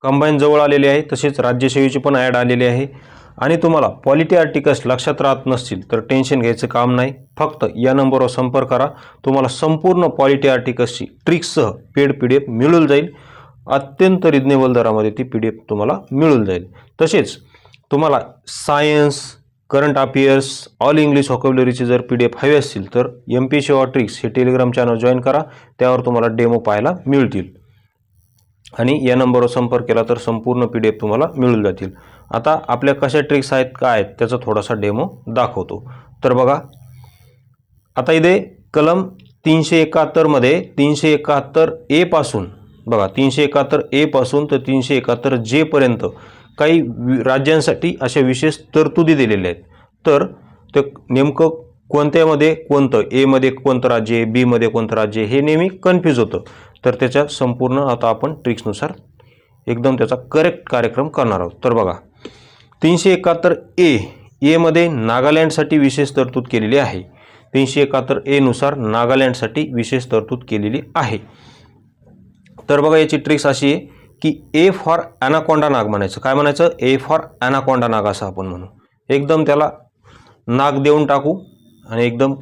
Combine जवळ आलेली आहे, तसेच राज्यसेवेची पण ॲड आलेली आहे। आणि तुम्हाला पॉलिटी आर्टिकल्स लक्षात राहत नसतील तर टेन्शन घ्यायचं काम नाही, फक्त या नंबरवर संपर्क करा। तुम्हाला संपूर्ण पॉलिटी आर्टिकल्सची ट्रिक्ससह पेड PDF मिळून जाईल। अत्यंत रिजनेबल दरामध्ये ती PDF तुम्हाला मिळून जाईल। तसेच तुम्हाला science, current affairs, all English व्होकॅब्युलरीचे जर PDF हवे असतील तर MPSC और ट्रिक्स हे टेलिग्राम चॅनल जॉईन करा, त्यावर तुम्हाला डेमो पाहायला मिळतील। आणि या नंबरवर संपर्क केला तर संपूर्ण PDF तुम्हाला मिळून जातील। आता आपल्या कशा ट्रिक्स आहेत काय आहेत त्याचा थोडासा डेमो दाखवतो। तर बघा, आता इथे कलम 371 मध्ये 371A पासून बघा 371A पासून तर 371J पर्यंत काही राज्यांसाठी अशा विशेष तरतुदी दिलेल्या आहेत। तर ते नेमकं कोणत्यामध्ये कोणतं, ए मध्ये कोणतं राज्य आहे, बी मध्ये कोणतं राज्य आहे हे नेहमी कन्फ्यूज होतं। तर त्याच्या संपूर्ण आता आपण ट्रिक्सनुसार एकदम त्याचा करेक्ट कार्यक्रम करणार आहोत। तर बघा 371A मध्ये नागालँडसाठी विशेष तरतूद केलेली आहे। 371A नुसार नागालँडसाठी विशेष तरतूद केलेली आहे। तर बघा याची ट्रिक्स अशी आहे की ए फॉर ॲनाकोंडा नाग म्हणायचं। काय म्हणायचं? ए फॉर ॲनाकोंडा नाग असं आपण म्हणू। एकदम त्याला नाग देऊन टाकू आणि एकदम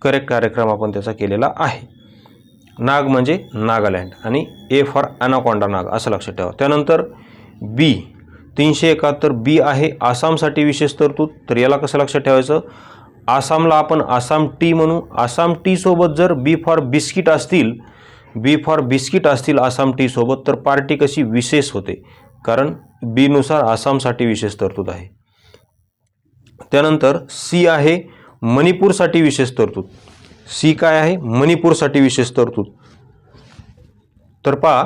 करेक्ट कार्यक्रम आपण त्याचा केलेला आहे। नाग म्हणजे नागालँड आणि ए फॉर ॲनाकोंडा नाग असं लक्षात ठेवा। त्यानंतर बी 371B आहे आसामसाठी विशेष तरतूद। तर याला कसं लक्षात ठेवायचं? आसामला आपण आसाम टी म्हणू। आसाम टी सोबत जर बी फॉर बिस्किट असतील आसाम टी सोबत तर पार्टी कशी विशेष होते, कारण बी नुसार आसामसाठी विशेष तरतूद आहे। त्यानंतर सी आहे मणिपूरसाठी विशेष तरतूद। सी काय आहे? मणिपूरसाठी विशेष तरतूद। तर पहा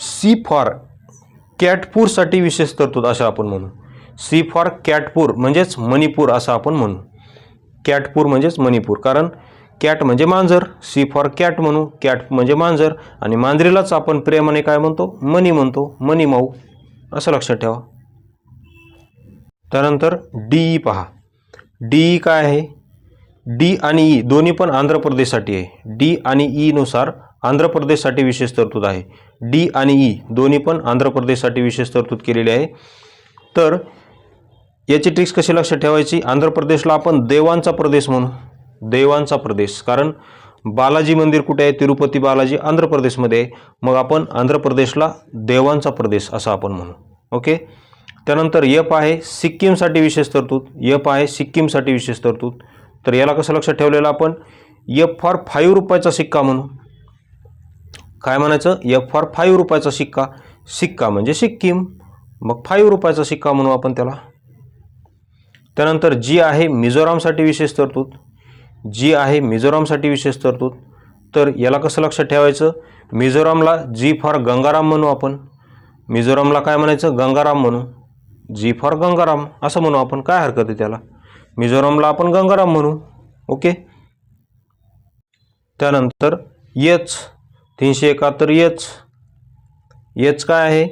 सी फॉर कॅटपूरसाठी विशेष तरतूद असं आपण म्हणू। सी फॉर कॅटपूर म्हणजेच मणिपूर असं आपण म्हणू। कॅटपूर म्हणजेच मणिपूर, कारण कॅट म्हणजे मांजर, सी फॉर कॅट म्हणू। कॅट म्हणजे मांजर आणि मांजरीलाच आपण प्रेमाने काय म्हणतो? मनी म्हणतो, मनी माऊ असं लक्षात ठेवा। त्यानंतर डी पहा, डी काय आहे? डी आणि ई दोन्ही पण आंध्र प्रदेशसाठी आहे। डी आणि ई नुसार आंध्र प्रदेशसाठी विशेष तरतूद आहे। डी आणि ई दोन्ही पण आंध्र प्रदेशसाठी विशेष तरतूद केलेली आहे। तर याची ट्रिक्स कशी लक्षात ठेवायची? आंध्र प्रदेशला आपण देवांचा प्रदेश म्हणू। देवांचा प्रदेश, कारण बालाजी मंदिर कुठे आहे? तिरुपती बालाजी आंध्र प्रदेशमध्ये आहे, मग आपण आंध्र प्रदेशला देवांचा प्रदेश असं आपण म्हणू। ओके। त्यानंतर यप आहे सिक्कीमसाठी विशेष तरतूद। यप आहे सिक्कीमसाठी विशेष तरतूद। तर याला कसं लक्षात ठेवलेलं आपण? यप फॉर 5 रुपयाचा सिक्का म्हणू। काय म्हणायचं? यप फॉर 5 रुपयाचा सिक्का। सिक्का म्हणजे सिक्कीम, मग 5 रुपयाचा सिक्का म्हणू आपण त्याला। त्यानंतर जी आहे मिझोरामसाठी विशेष तरतूद। जी आहे मिझोरामसाठी विशेष तरतूद। तर याला कसं लक्षात ठेवायचं? मिझोरामला जी फॉर गंगाराम म्हणू आपण। मिझोरामला काय म्हणायचं? गंगाराम म्हणू। जी फॉर गंगाराम असं म्हणू आपण, काय हरकत आहे त्याला? मिझोरामला आपण गंगाराम म्हणू। ओके। त्यानंतर एच 371 एच काय आहे?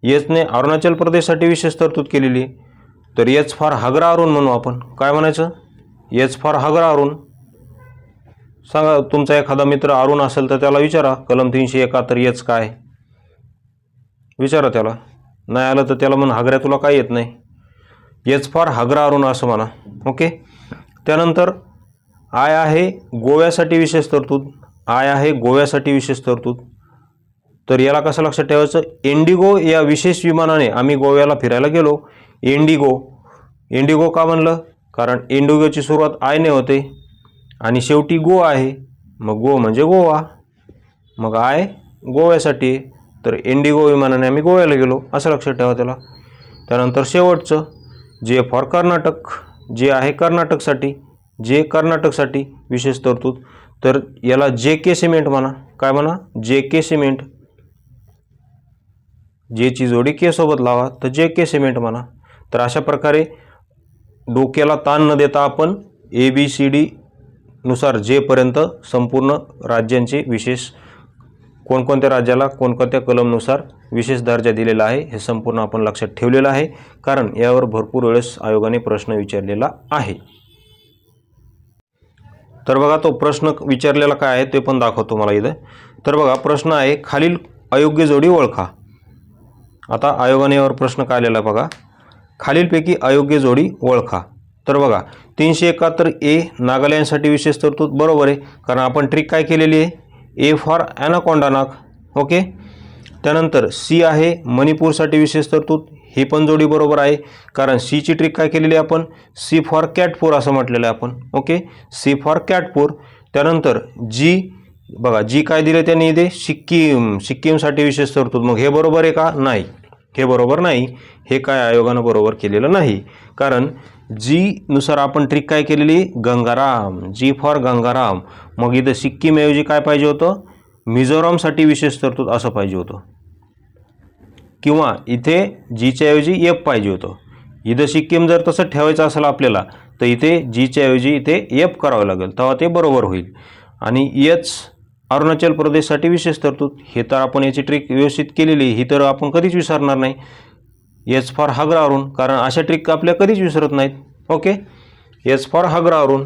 एचने अरुणाचल प्रदेशसाठी विशेष तरतूद केलेली आहे। तर एच फॉर हगरा अरुण म्हणू आपण। काय म्हणायचं? एच फॉर हगरा अरुण। सांगा, तुमचा एखादा मित्र अरुण असेल तर त्याला विचारा कलम 371 एच काय, विचारा त्याला। नाही आलं तर त्याला म्हण हगऱ्या तुला काय येत नाही, एच फॉर हगरा अरुण असं म्हणा। ओके। त्यानंतर आय आहे गोव्यासाठी विशेष तरतूद। आय आहे गोव्यासाठी विशेष तरतूद। तर याला कसं लक्षात ठेवायचं? इंडिगो या विशेष विमानाने आम्ही गोव्याला फिरायला गेलो। इंडिगो, इंडिगो का म्हणलं? कारण इंडिगोची सुरुवात आयने होते आणि शेवटी गो आहे, मग गो म्हणजे गोवा, मग आय गोव्यासाठी। तर इंडिगो विमानाने आम्ही गोव्याला गेलो असं लक्षात ठेवा त्याला। त्यानंतर शेवटचं जे फॉर कर्नाटक, जे आहे कर्नाटकसाठी, जे कर्नाटकसाठी विशेष तरतूद। तर याला JK सिमेंट म्हणा। काय म्हणा? JK cement. जेची जोडी के सोबत लावा तर JK सिमेंट म्हणा। तर अशा प्रकारे डोक्याला ताण न देता आपण ABCD नुसार जे पर्यंत संपूर्ण राज्यांचे विशेष कोणकोणत्या राज्याला कोणकोणत्या कलमनुसार विशेष दर्जा दिलेला आहे हे संपूर्ण आपण लक्षात ठेवलेलं आहे, कारण यावर भरपूर वेळेस आयोगाने प्रश्न विचारलेला आहे। तर बघा तो प्रश्न विचारलेला काय आहे ते पण दाखवतो मला इथे। तर बघा प्रश्न आहे खालील अयोग्य जोडी ओळखा। आता आयोगाने यावर प्रश्न काय आलेला बघा, खालीलपैकी अयोग्य जोडी ओळखा. तर बघा 371 ए नागालँडसाठी विशेष तरतूद बरोबर आहे, कारण आपण ट्रिक काय केलेली आहे, ए फॉर ॲनाकोंडा नाग. ओके. त्यानंतर सी आहे मणिपूरसाठी विशेष तरतूद, ही पण जोडी बरोबर आहे, कारण सीची ट्रिक काय केलेली आहे आपण, सी फॉर कॅटपूर असं म्हटलेलं आहे आपण. ओके, सी फॉर कॅटपूर. त्यानंतर जी बघा, जी काय दिलं त्यांनी इथे, सिक्कीमसाठी विशेष तरतूद. मग हे बरोबर आहे का, नाही, हे बरोबर नाही. हे काय आयोगानं बरोबर केलेलं नाही, कारण जी नुसार आपण ट्रिक काय केलेली, गंगाराम, जी फॉर गंगाराम. मग इथं सिक्कीमऐवजी काय पाहिजे होतं, मिझोरामसाठी विशेष तरतूद असं पाहिजे होतं, किंवा इथे जीच्या ऐवजी एफ पाहिजे होतं. इथं सिक्कीम जर तसं ठेवायचं असेल आपल्याला, तर इथे जीच्या ऐवजी इथे एफ करावं लागेल, तेव्हा ते बरोबर होईल. आणि एच अरुणाचल प्रदेशसाठी विशेष तरतूद, हे तर आपण याची ट्रिक व्यवस्थित केलेली, ही तर आपण कधीच विसरणार नाही. एच फॉर हगरा अरुण, कारण अशा ट्रिक आपल्या कधीच विसरत नाहीत. ओके, एच फॉर हगरा अरुण.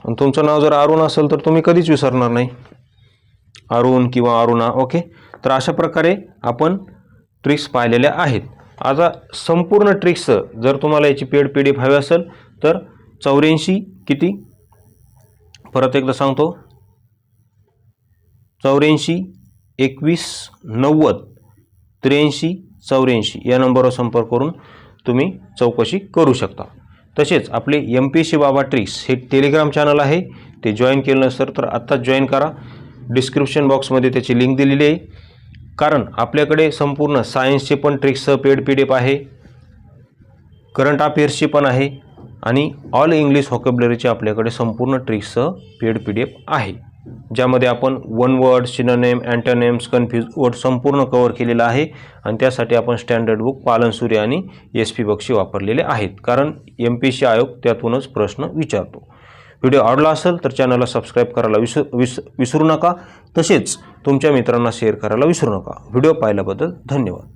आणि तुमचं नाव जर अरुण असेल तर तुम्ही कधीच विसरणार नाही, अरुण किंवा अरुणा. ओके, तर अशा प्रकारे आपण ट्रिक्स पाहिलेल्या आहेत. आता संपूर्ण ट्रिक्स जर तुम्हाला याची पेड PDF हवी असेल तर 84 किती, परत एकदा सांगतो, 84 21 90 83 84 या नंबरवर संपर्क करून तुम्ही चौकशी करू शकता. तसेच आपले MPSC बाबा ट्रिक्स हे टेलिग्राम चॅनल आहे, ते जॉईन केलं नसेल तर आत्ताच जॉईन करा. डिस्क्रिप्शन बॉक्समध्ये त्याची लिंक दिलेली आहे. कारण आपल्याकडे संपूर्ण सायन्सचे पण ट्रिक्सचं पेड PDF आहे, करंट अफेअर्सची पण आहे, आणि ऑल इंग्लिश व्होकॅब्युलरीचे आपल्याकडे संपूर्ण ट्रिक्सचं पेड PDF आहे, ज्यामध्ये आपण one word, synonym, antonyms, confuse word संपूर्ण कव्हर केलेलं आहे. आणि त्यासाठी आपण स्टँडर्ड बुक पालनसुरे आणि SP बक्षी वापरलेले आहेत, कारण MPSC आयोग त्यातूनच प्रश्न विचारतो. व्हिडिओ आवडला असेल तर चॅनलला सबस्क्राईब करायला विसरू नका. तसेच तुमच्या मित्रांना शेअर करायला विसरू नका. व्हिडिओ पाहिल्याबद्दल धन्यवाद.